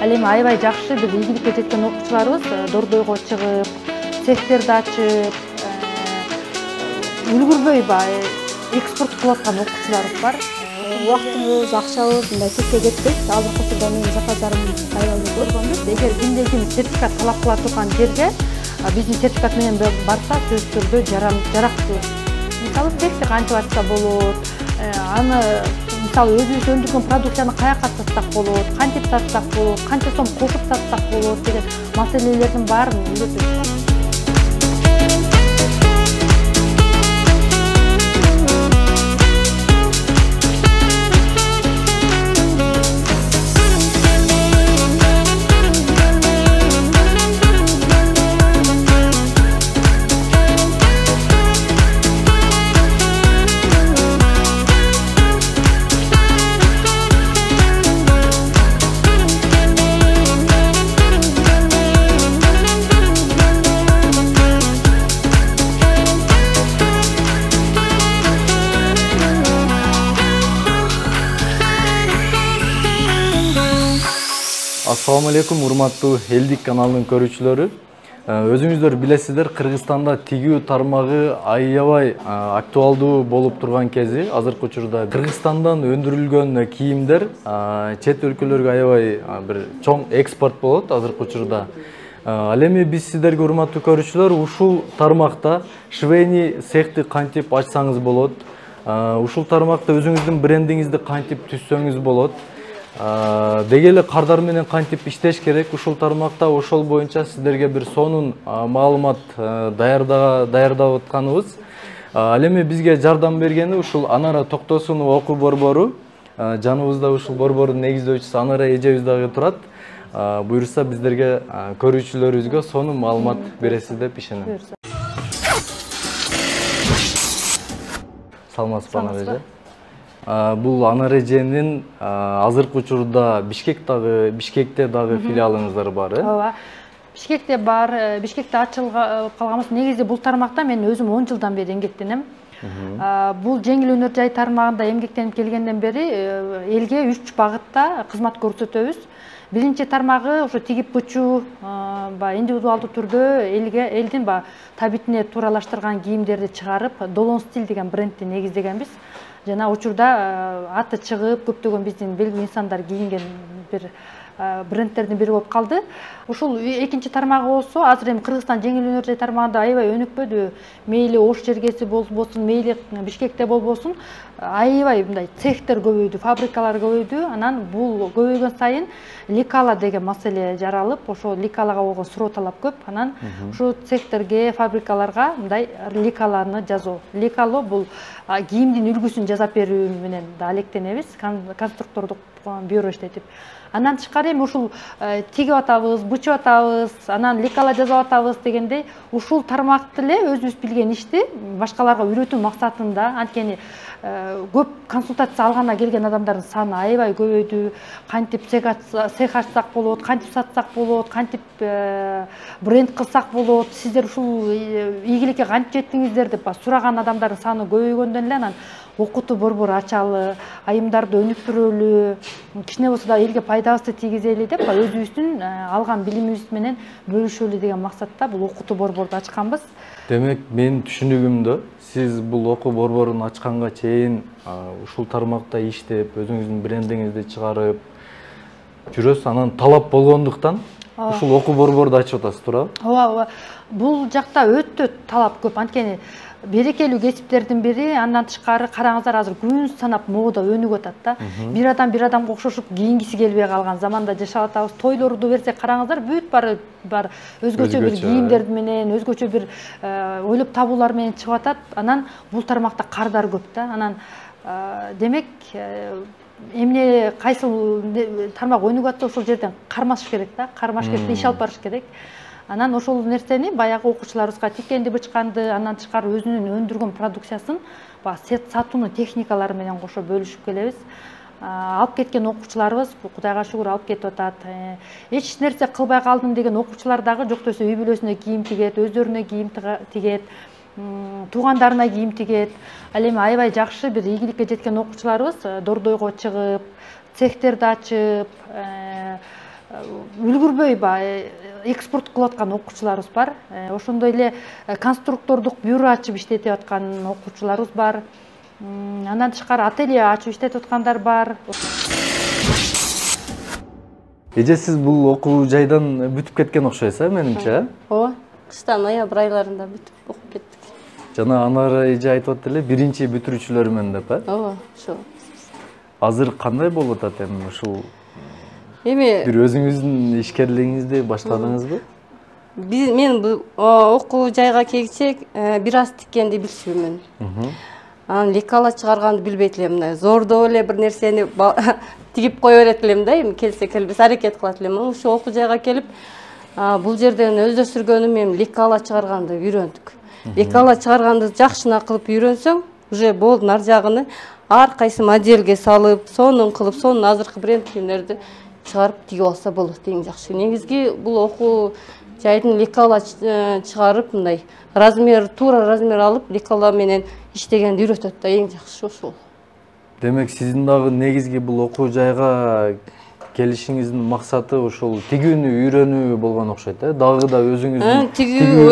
Ал эми аябай жакшы бир ийгиликке жеткен окуучуларыбыз дордойго чыгып, цехтерди ачып, үлгүрбөй экспорт кылып аткан окуучуларыбыз бар. Убактыбыз, акчабыз мындай четке кетпейт. Азыркы учурда менин жаһаздарым аябай көргөнбүз. Эгер кимде ким сертификат талап кыла турган жерге биздин сертификат менен барса сөзсүз түрдө жарактуу. Мисалы цехти кантип ачса болот, аны мисалы өзүбүз өндүргөн продукцияны каяка сатсак болот, кантип сатсак болот, канча сом кошуп сатсак болот деген маселелердин баарын үйрөтөбүз. Assalamu alaikum, урматтуу Элдик каналынын көрүүчүлөрү. Өзүңүздөр билесиздер, Кыргызстанда тигүү тармагы аябай актуалдуу болуп турган кези. Азыркы учурда Кыргызстандан өндүрүлгөн кийимдер чет өлкөлөргө аябай бир чоң экспорт болот азыркы учурда. Ал эми биз сиздерге, урматтуу көрүүчүлөр, ушул тармакта швейный цехти кантип ачсаңыз болот, ушул тармакта өзүңүздүн брендиңизди кантип түзсөңүз болот, деги эле кардар менен кантип иштеш керек, ушул тармакта ошол боюнча сиздерге бир сонун маалымат даярдап атканыбыз. Ал эми бизге жардам бергени ушул Анара Токтосунова окуу борбору. Жаныбызда ушул борбордун негиздөөчүсү Анара эжебиз дагы турат. Буюрса биздерге, көрүүчүлөрүбүзгө сонун маалымат бересиз деп ишенем. Саламатсызбы Анара эже? Бул Анара эженин азыркы учурда Бишкекте дагы филиалыңыздар бар, Ооба. Бишкекте бар, Бишкекте ачылып калганбыз. Негизи бул тармакта мен өзүм 10 жылдан бери эмгектенем. Бул жеңил өнөр жай тармагында эмгектенип келгенден бери элге 3 багытта кызмат көрсөтөбүз. Биринчи тармагы ошо тигип бучуу, индивидуалдуу түрдө элдин табитине тууралаштырган кийимдерди чыгарып, Долон стиль деген брендти негиздегенбиз. Жана учурда аты чыгып, көптөгөн биздин белгилүү инсандар кийинген бир брендтердин бири болуп калды. Ушул экинчи тармагы болсо, азыр эми Кыргызстан жеңил өнөр жай тармагында аябай өнүкпөдү. Мейли Ош жергеси болбосун, мейли Бишкекте болбосун, аябай мындай цехтер көбөйдү, фабрикалар көбөйдү. Анан бул көбөйгөн сайын лекала деген маселе жаралып, ошо лекалага болгон суроо талап көп. Анан ушул цехтерге, фабрикаларга мындай лекаланы жазуу. Лекало бул кийимдин үлгүсүн жасап берүү менен да алектенебиз, конструктордук бюро иштетип. Анан тышкары эми ушул тигип атабыз, бучуп атабыз, анан лекала жасап атабыз дегендей, ушул тармакты эле өзүбүз билген ишти башкаларга үйрөтүү максатында, анткени көп консультация алгандан келген адамдардын саны аябай көбөйдү. Кантип цех ачсак болот, кантип сатсак болот, кантип бренд кылсак болот, сиздер ушул ийгиликке кантип жеттиңиздер деп сураган адамдардын саны көбөйгөндөн эле анан окутуу борбор ачалы, айымдарды өнүктүрөлү, кичине болсо да элге пайдабызды тийгизели деп өзүбүздүн алган билимибиз менен бөлүшөлү деген максатта бул окутуу борборду ачканбыз. Демек, менин түшүнүгүмдө, сиз бул окуу борборун ачканга чейин ушул тармакта иштеп, өзүңүздүн брендиңизди чыгарып жүрөсүз, анан талап болгондуктан ушул окуу борборду ачып атасыз, туурабы? Ооба, бул жакта өтө талап көп. Анткени берекелүү кесиптердин бири, андан тышкары караңыздар, азыр күн санап мода өнүгүп атат да. Бир адамга окшошуп кийингиси келбей калган заманда жашап атабыз. Тойлорду берсек караңыздар, бүт бар өзгөчө бир кийимдер менен, өзгөчө бир ойлоп табуулар менен чыгып атат. Анан бул тармакта кардар көп да. Анан демек эмне кайсыл тармак өнүгүп атса ошол жерден кармашыш керек да. Кармаш керек, иш алып барыш керек. Анан ошол нерсени баягы окуучуларыбызга тиккенди, бычканды, андан тышкары өзүнүн өндүргөн продукциясын сатуунун техникалары менен кошо бөлүшүп келебиз. Алып кеткен окуучуларыбыз Кудайга шүгүр алып кетип атат. Эч нерсе кылбай калдым деген окуучулар дагы жок десе үй бүлөсүнө кийим тигет, өздөрүнө кийим тигет, туугандарына кийим тигет. Ал эми аябай жакшы бир ийгиликке жеткен окуучуларыбыз дордойго чыгып, цехтерди ачып, үлгүрбөй экспорт кылып аткан окуучуларыбыз бар. Ошондой эле конструктордук бюро ачып иштетип аткан окуучуларыбыз бар. Андан тышкары ателье ачып иштетип аткандар бар. Эже сиз бул окуу жайдан бүтүп кеткен окшойсуз, менимче. Ооба, кыштан ноябрь айларында бүтүп окуп кеттик. Жана Анара эже айтып атты эле, биринчи бүтүрүүчүлөрмөн деп, Ооба, ошо. Азыр кандай болуп атат эми ушул? Эми Бир өзүңүздүн ишкерлигиңизди баштадыңызбы? мен бул окуу жайга келсек, бир аз тиккенди билчүмүн. Анан лекала чыгарганды билбейт элем. Мына зордоп эле бир нерсени тигип кое берет элем да, эми келсе келбес аракет кылат элем. Ошо окуу жайга келип, бул жерден өздөштүргөнүм эми лекала чыгарганды үйрөндүк. Лекала чыгарганды жакшына кылып үйрөнсөң, уже болду, нар жагыны ар кайсы моделге салып, сонун кылып, сонун азыркы бренд кийимдерди чыгарып тигип алса болот, эң жакшы. Негизги бул окуу жайдын лекала чыгарып, мындай тура размер алып, лекала менен иштегенди үйрөтөт да, эң жакшы ошол. Демек, сиздин дагы негизги бул окуу жайга келишиңиздин максаты ошол тигүүнү үйрөнүү болгон окшойт, дагы да өзүңүздүн тигүү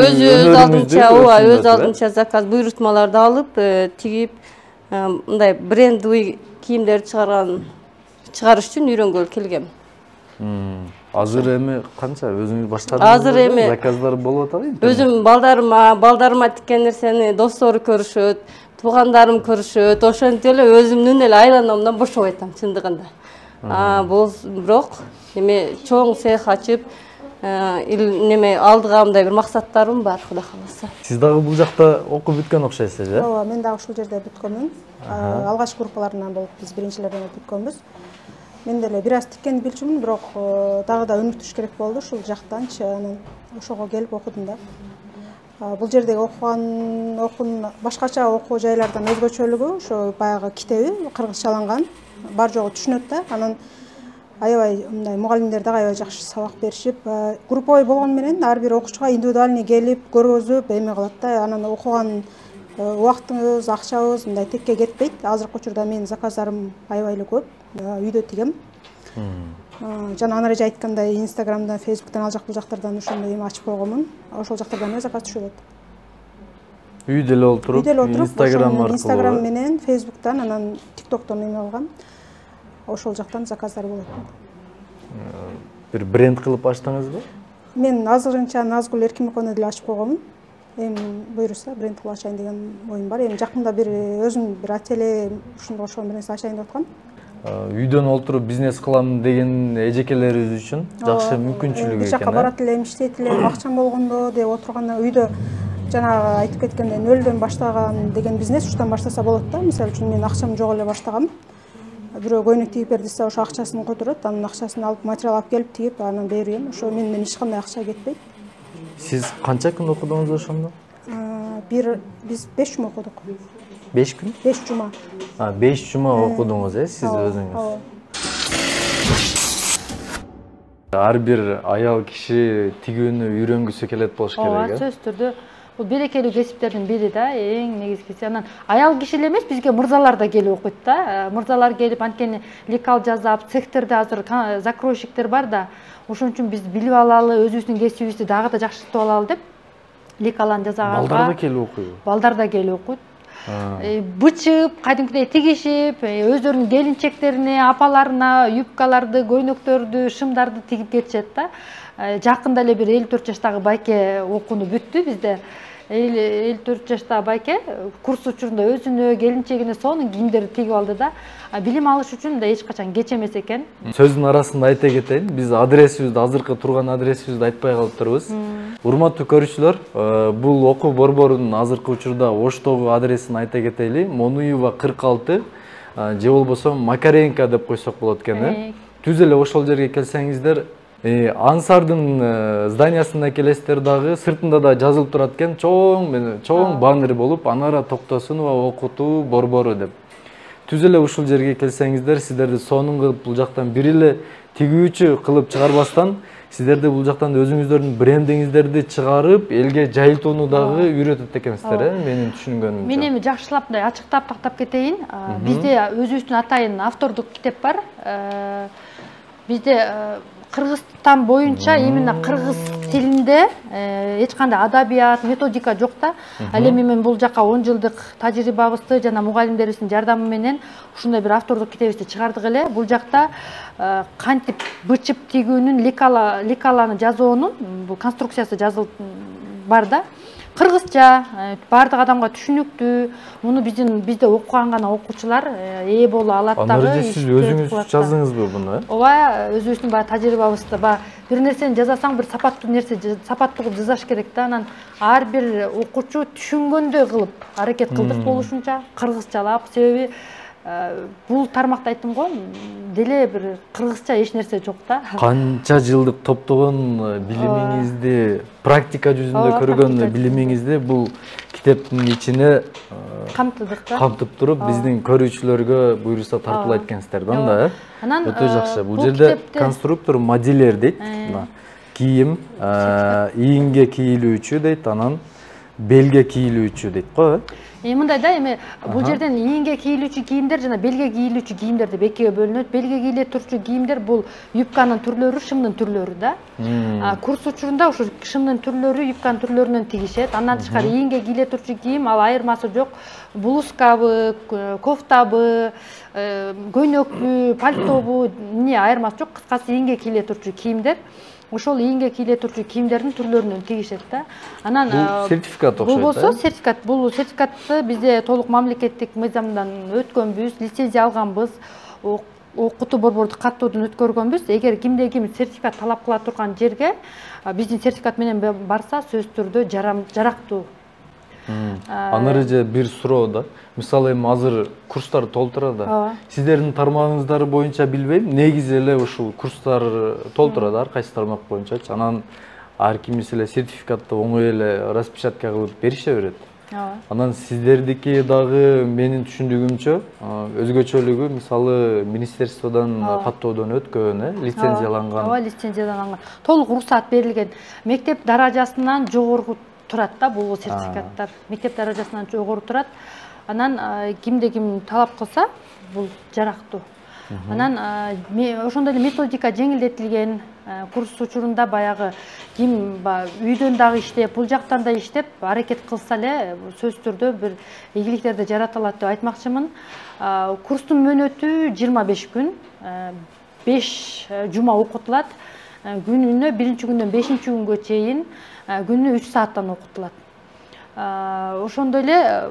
өз алдынча заказ буйрутмаларды алып, тигип, мындай брендовый кийимдерди чыгарыш үчүн үйрөнгөлү келгем. Азыр эми канча өзүңүз баштадыңызбы? Азыр эми заказдар болуп атабы? Өзүм балдарыма тиккен нерсени достору көрүшөт, туугандарым көрүшөт, ошентип эле өзүмдүн эле айланамдан бошобой атам чындыгында. Бирок эми чоң цех ачып, неме алдыга мындай бир максаттарым бар, Кудай кааласа. Сиз дагы бул жакта окуп бүткөн окшойсуз, э? Ооба, мен дагы ушул жерде бүткөнмүн. Алгачкы группаларынан болуп биз биринчилерден бүткөнбүз. Мен деле бир аз тиккенди билчүмүн, бирок дагы да өнүктүрүш керек болду ушул жактанчы. Анан ошого келип окудум да. Бул жердеги окуунун башкача окуу жайлардан өзгөчөлүгү ошо баягы китеби кыргызчаланган, бар жогу түшүнөт да. Анан аябай мындай мугалимдер дагы аябай жакшы сабак беришип, групповой болгону менен ар бир окуучуга индивидуальный келип көргөзүп эме кылат да. Анан окуган убактыбыз, акчабыз мындай текке кетпейт. Азыркы учурда менин заказдарым аябай эле көп. Үйдө тигем. Жана Анара эже айткандай, Инстаграмдан, Фейсбуктан, ал жак бул жактардан ошондой эме ачып койгонмун. Ошол жактардан эле заказ түшөт. Үйдө эле отуруп, Инстаграм менен, Фейсбуктан, анан ТикТоктон эме алгам. Ошол жактан заказдар болот. Бир бренд кылып ачтыңызбы? Мен азырынча Назгүл Эркимованы деле ачып койгонмун. Эми буйруса бренд кылып ачайын деген оюм бар. Эми жакында бир өзүм бир ателье ушундай ошол нерсе ачайын деп аткам. Үйдөн отуруп бизнес кылам деген эжекелерибиз үчүн жакшы мүмкүнчүлүк экен. Бир жака барат элем, иштейт элем, акчам болгондо деп отурганда үйдө жанагы айтып кеткендей нөлдөн баштаган деген бизнес ушудан баштаса болот да. Мисалы үчүн мен акчам жок эле баштагам. Бирөө көйнөк тигип бер десе, ошо акчасын которот, анын акчасын алып, материал алып келип тигип, анан берем. Ошо менен эч кандай акча кетпейт. Сиз канча күн окудуңуз ошондо? Биз 5 жума окудук. 5 күн? 5 жума. 5 жума окудуңуз, сиз өзүңүз. Ар бир аял киши тигүүнү үйрөнгүсү келет болуш керек, Ооба, сөзсүз түрдө бул берекелүү кесиптердин бири да, эң негизгиси. Анан аял киши эле эмес, бизге мырзалар да келип окуйт да. Мырзалар келип анткени лекал жасап, цехтерде азыр закройщиктер бар да. Ошон үчүн биз билип алалы, өзүбүздүн кесибибизди дагы да жакшыртып алалы деп лекаланы жасаганга. Балдар да келип окуйбу? Балдар да келип окуйт. Бычып, кадимкидей тигишип, өздөрүнүн келинчектерине, апаларына юбкаларды, көйнөктөрдү, шымдарды тигип кетишет да. Жакында эле бир 54 жаштагы байке окууну бүттү бизде. 54 жаштагы байке курс учурунда өзүнө, келинчегине сонун кийимдерди тигип алды да. Билим алыш үчүн да эч качан кеч эмес экен. Сөздүн арасында айта кетейин, биз адресибизди, азыркы турган адресибизди айтпай калыптырбыз. Урматтуу көрүүчүлөр, бул окуу борборунун азыркы учурда Оштогу адресин айта кетели. Монуева 46 же болбосо Макаренко деп койсок болот экен. Түз эле ошол жерге келсеңиздер, Ансардын зданиясына келесиздер дагы, сыртында да жазылып турат экен, чоң баннер болуп, Анара Токтосунова окутуу борбору деп. Түз эле ушул жерге келсеңиздер, сиздерди сонун кылып бул жактан бир эле тигүүчү кылып чыгарбастан, сиздерди бул жактан өзүңүздөрдүн брендиңиздерди чыгарып, элге жайылтууну дагы үйрөтөт экенсиздер, менин түшүнгөнүмчө. Мен эми жакшылап мындай ачыктап тактап кетейин. Бизде өзүбүздүн атайын автордук китеп бар. Бизде Кыргызстан боюнча именно кыргыз тилинде эч кандай адабият, методика жок да. Ал эми мен бул жака 10 жылдык тажрыйбабызды жана мугалимдерибиздин жардамы менен ушундай бир автордук китебибизди чыгардык эле. Бул жакта кантип бычып тигүүнүн, лекаланы жазуунун бул конструкциясы жазылып бар да. Кыргызча, бардык адамга түшүнүктүү. Муну бизде окуган гана окуучулар ээ боло алат дагы. Анырыжы сиз өзүңүз жаздыңызбы буну? Ооба, өзүбүздүн баягы тажрыйбабызда бир нерсени жазасаң, бир сапаттуу нерсе сапаттуу кылып жазаш керек да. Анан ар бир окуучу түшүнгөндөй кылып аракет кылдык болушунча, кыргызчалап. Себеби бул тармакта айттым го, деле бир кыргызча эч нерсе жок да. Канча жылдык топтогон билимиңизди, практика жүзүндө көргөн билимиңизди бул китептин ичине камтып туруп, биздин көрүүчүлөргө буюрса тартуулайт экенсиздер да. Өтө жакшы. Бул жерде конструктор модельер дейт. Кийим, ийинге кийилүүчү дейт, анан белге кийилүүчү дейт го. Мындай да, эми бул жерден ийинге кийилүүчү кийимдер жана белге кийилүүчү кийимдер деп экиге бөлүнөт. Белге кийиле турчу кийимдер бул юбканын түрлөрү, шымдын түрлөрү да. Курс учурунда ушу шымдын түрлөрү, юбканын түрлөрүнөн тигишет. Андан тышкары ийинге кийиле турчу кийим ал айырмасы жок. Блузкабы, кофтабы, көйнөкпү, пальтобу, эмне айырмасы жок. Кыскасы ийинге кийиле турчу кийимдер. Ошол ийинге кийиле турчу кийимдердин түрлөрүнөн тигишет да. Анан бул сертификат окшойт. Бул болсо сертификат. Бул сертификатты бизде толук мамлекеттик мыйзамдан өткөнбүз, лицензия алганбыз, окутуу борбордук каттоодон өткөргөнбүз. Эгер кимде ким сертификат талап кыла турган жерге биздин сертификат менен барса, сөзсүз түрдө жарактуу. Анырыжы бир суроо да. Мисалы эми азыр курстар толтурат. Сиздердин тармагыңыздар боюнча билбейм, негизи эле ушул курстар толтурат ар кайсы тармак боюнчачы. Анан ар кимиси эле сертификатты оңой эле распечатка кылып берише берет. Анан сиздердики дагы менин түшүндүгүмчө өзгөчөлүгү мисалы министерстводон каттоодон өткөн, лицензияланган. Ооба, лицензияланган. Толук уруксаат берилген. Мектеп даражасынан жогору турат да бул сертификаттар. Мектеп даражасынан жогору турат. Анан кимде ким талап кылса, бул жарактуу. Анан ошондой эле методика жеңилдетилген. Курс учурунда баягы ким үйдөн дагы иштеп, бул жактан да иштеп, аракет кылса эле сөзсүз түрдө бир ийгиликтерди жарата алат деп айтмакчымын. Курстун мөөнөтү 25 күн, 5 жума окутулат. Күнүнө биринчи күндөн 5-чи күнгө чейин күнүнө 3 сааттан окутулат. Ошондой эле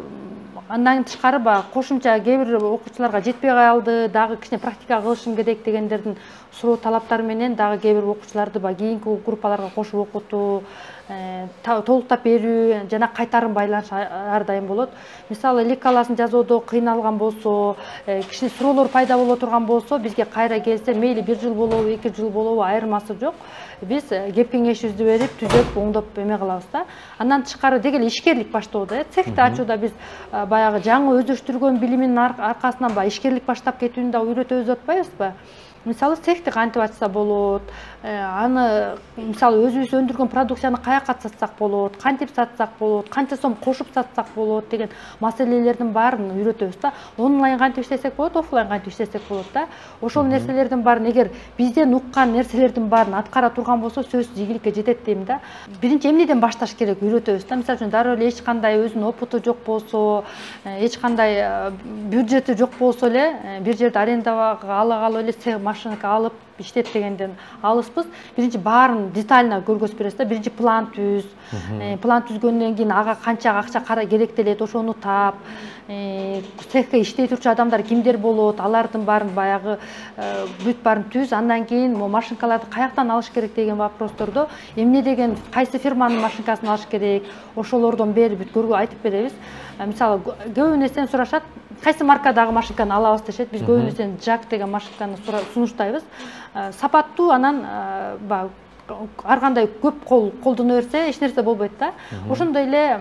андан тышкары кошумча кээ бир окуучуларга жетпей калды, дагы кичине практика кылышым керек дегендердин суроо талаптары менен дагы кээ бир окуучуларды кийинки группаларга кошуп окутуу, толуктап берүү жана кайтарым байланыш ар дайым болот. Мисалы лекаласын жазуудо кыйналган болсо, кичине суроолор пайда боло турган болсо, бизге кайра келсе, мейли 1 жыл болобу, 2 жыл болобу айырмасы жок. Биз кеп кеңешибизди берип, түзөп, оңдоп эме кылабыз да. Андан тышкары дегеле ишкерлик баштоодо, цехти ачууда биз баягы жаңы өздөштүргөн билимин аркасынан ишкерлик баштап кетүүнү да үйрөтөбүз деп атпайбызбы? Мисалы цехти кантип ачса болот, аны мисалы өзүбүз өндүргөн продукцияны каяка сатсак болот, кантип сатсак болот, канча сом кошуп сатсак болот деген маселелердин баарын үйрөтөбүз да. Онлайн кантип иштесек болот, офлайн кантип иштесек болот да. Ошол нерселердин баарын эгер бизден уккан нерселердин баарын аткара турган болсо, сөзсүз ийгиликке жетет дейм да. Биринчи эмнеден башташ керек үйрөтөбүз да. Мисалы үчүн дароо эле эч кандай өзүнүн опыту жок болсо, эч кандай бюджети жок болсо эле, бир жерде арендага алып эле машинка алып иштеп дегенден алыспыз. Биринчи баарын детально көргөзүп беребиз да. Биринчи план түз. План түзгөндөн кийин ага канча акча керектелет, ошону тап. Цехте иштей турчу адамдар кимдер болот, алардын баарын баягы бүт баарын түз. Андан кийин машинкаларды каяктан алыш керек деген вопростордо эмне деген кайсы фирманын машинкасын алыш керек, ошолордон бери бүт айтып беребиз. Мисалы көбү нерсени сурашат, кайсы маркадагы машинканы алабыз дешет. Биз көбү нерсени Жак деген машинканы сунуштайбыз. Сапаттуу, анан ар кандай көп колдоно берсе эч нерсе болбойт да. Ошондой эле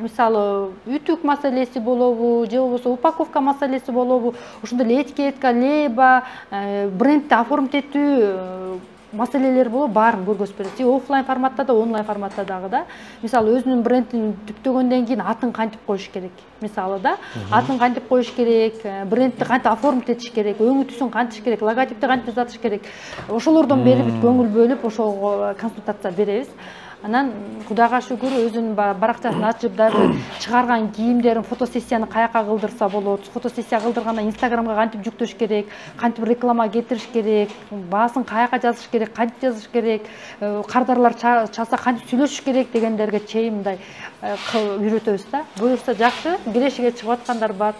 мисалы үтүк маселеси болобу, же болбосо упаковка маселеси болобу, ошондой эле этикетка, лейба, брендти оформить этүү маселелер болуп баарын көргөзүп берет. Оффлайн форматта да, онлайн форматта дагы да. Мисалы өзүнүн брендин түптөгөндөн кийин атын кантип коюш керек? Мисалы да, атын кантип коюш керек, брендти кантип оформить этиш керек, өңү түсүн кантыш керек, логотипти кантип жасатыш керек. Ошолордон бери бүт көңүл бөлүп, ошого консультация беребиз. Анан Кудайга шүгүр өзүнүн баракчасын ачып дагы чыгарган кийимдерин фотосессияны каяка кылдырса болот. Фотосессия кылдырганда Инстаграмга кантип жүктөш керек, кантип реклама кетириш керек, баасын каяка жазыш керек, кантип жазыш керек, кардарлар чалса кантип сүйлөшүш керек дегендерге чейин мындай үйрөтөбүз да. Буюрса жакшы, кирешиге чыгып аткандар бар.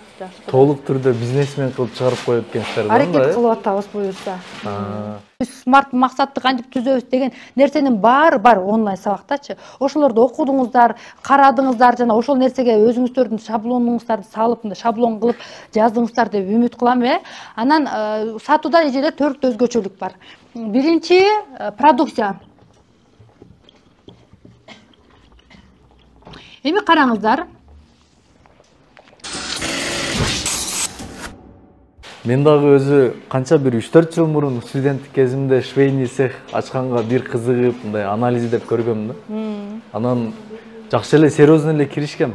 Толук түрдө бизнесмен кылып чыгарып коет экенсиздер да. Аракет кылып атабыз буюрса. Смарт максатты кантип түзөбүз деген нерсенин баары бар онлайн сабактачы. Ошолорду окудуңуздар, карадыңыздар, жана ошол нерсеге өзүңүздөрдүн шаблонуңуздарды салып, шаблон кылып жаздыңыздар деп үмүт кылам. Анан сатууда эжелер 4 өзгөчөлүк бар. Биринчи продукция. Эми караңыздар. Мен дагы өзү канча бир 3-4 жыл мурун студенттик кезимде швейный цех ачканга бир кызыгып, мындай анализ деп көргөм да. Анан жакшы эле серьезно эле киришкем.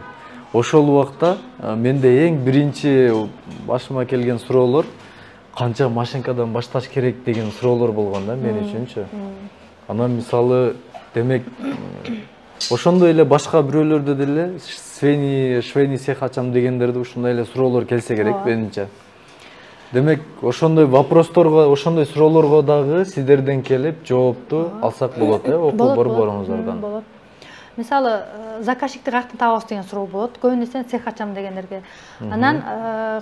Ошол убакта менде эң биринчи башыма келген суроолор канча машинкадан башташ керек деген суроолор болгон да мен үчүнчү. Анан мисалы демек ошондой эле башка бирөөлөрдө деле швейный цех ачам дегендерде ушундай эле суроолор келсе керек менимче. Демек, ошондой вопросторго, ошондой суроолорго дагы сиздерден келип жоопту алсак болот, окуу борборуңуздардан. Мисалы, заказчикти каяктан табабыз деген суроо болот. Көбүнесе цех ачам дегендерге. Анан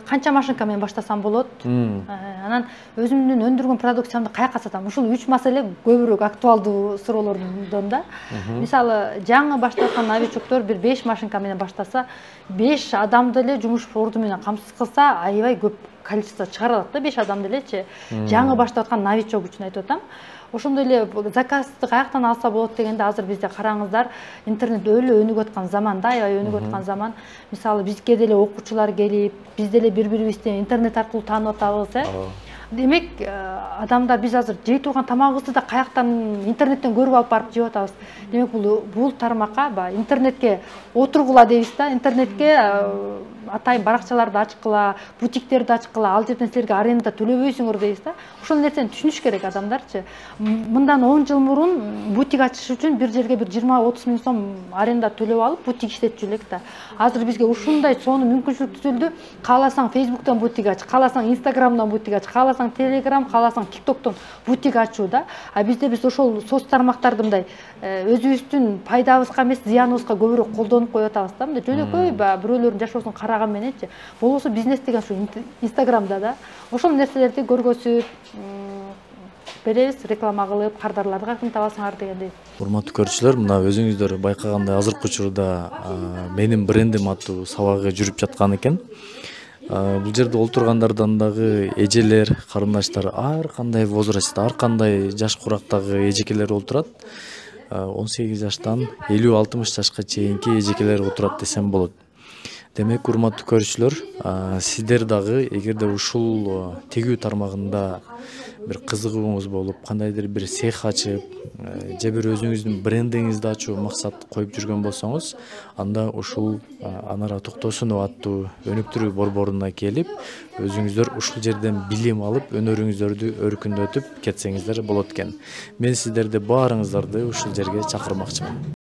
канча машинка менен баштасам болот? Анан өзүмдүн өндүргөн продукциямды каяка сатам? Ушул 3 маселе көбүрөөк актуалдуу суроолордон да. Мисалы, жаңы баштаган новичоктор бир 5 машинка менен баштаса, 5 адамды эле жумуш орду менен камсыз кылса, аябай көп количество чыгара алат да 5 адамды элечи. Жаңы баштап аткан новичок үчүн айтып атам. Ошондой эле заказды каяктан алса болот дегенде азыр бизде караңыздар, интернет өлө өнүгүп аткан заманда, аябай өнүгүп аткан заман. Мисалы бизге деле окуучулар келип, биз деле бири-бирибизди интернет аркылуу таанып атабыз, Демек, адамдар биз азыр жей турган тамагыбызды да каяктан интернеттен көрүп алып барып жеп атабыз. Демек, бул тармакка интернетке отургула дейбиз да, интернетке атайын баракчаларды ачкыла, бутиктерди ачкыла, ал жерден силерге аренда төлөбөйсүңөр дейбиз да. Ошол нерсени түшүнүш керек адамдарчы. Мындан 10 жыл мурун бутик ачыш үчүн бир жерге бир 20-30 миң сом аренда төлөп алып бутик иштетчү элек да. Азыр бизге ушундай сонун мүмкүнчүлүк түзүлдү. Кааласаң Facebook'тан бутик ач, кааласаң Instagram'дан бутик ач, кааласаң Telegram, кааласаң TikTok'тон бутик ачуу да. Бизде биз ошол соц тармактарды мындай өзүбүздүн пайдабызга эмес, зыяныбызга көбүрөөк колдонуп коюп атабыз да. Мындай жөнөкөй бирөөлөрдүн жашоосун караган мененчи. Болбосо бизнес деген ушу Instagram'да да. Ошол нерселерди көргөзүп беребиз, реклама кылып, кардарларды каяктан табасыңар дегендей. Урматтуу көрүүчүлөр, мына өзүңүздөр байкагандай азыркы учурда менин брендим аттуу сабагы жүрүп жаткан экен. Бул жерде олтургандардан дагы эжелер, карындаштар ар кандай возрастта, ар кандай жаш курактагы эжекелер олтурат. 18 жаштан 50-60 жашка чейинки эжекелер отурат десем болот. Демек, урматтуу көрүүчүлөр, сиздер дагы эгерде ушул тигүү тармагында бир кызыгууңуз болуп, кандайдыр бир цех ачып, же бир өзүңүздүн брендиңизди ачуу максат коюп жүргөн болсоңуз, анда ушул Анара Токтосунова аттуу өнүктүрүү борборуна келип, өзүңүздөр ушул жерден билим алып, өнөрүңүздөрдү өркүндөтүп кетсеңиздер болот экен. Мен сиздерди баарыңыздарды ушул жерге чакырмакчымын.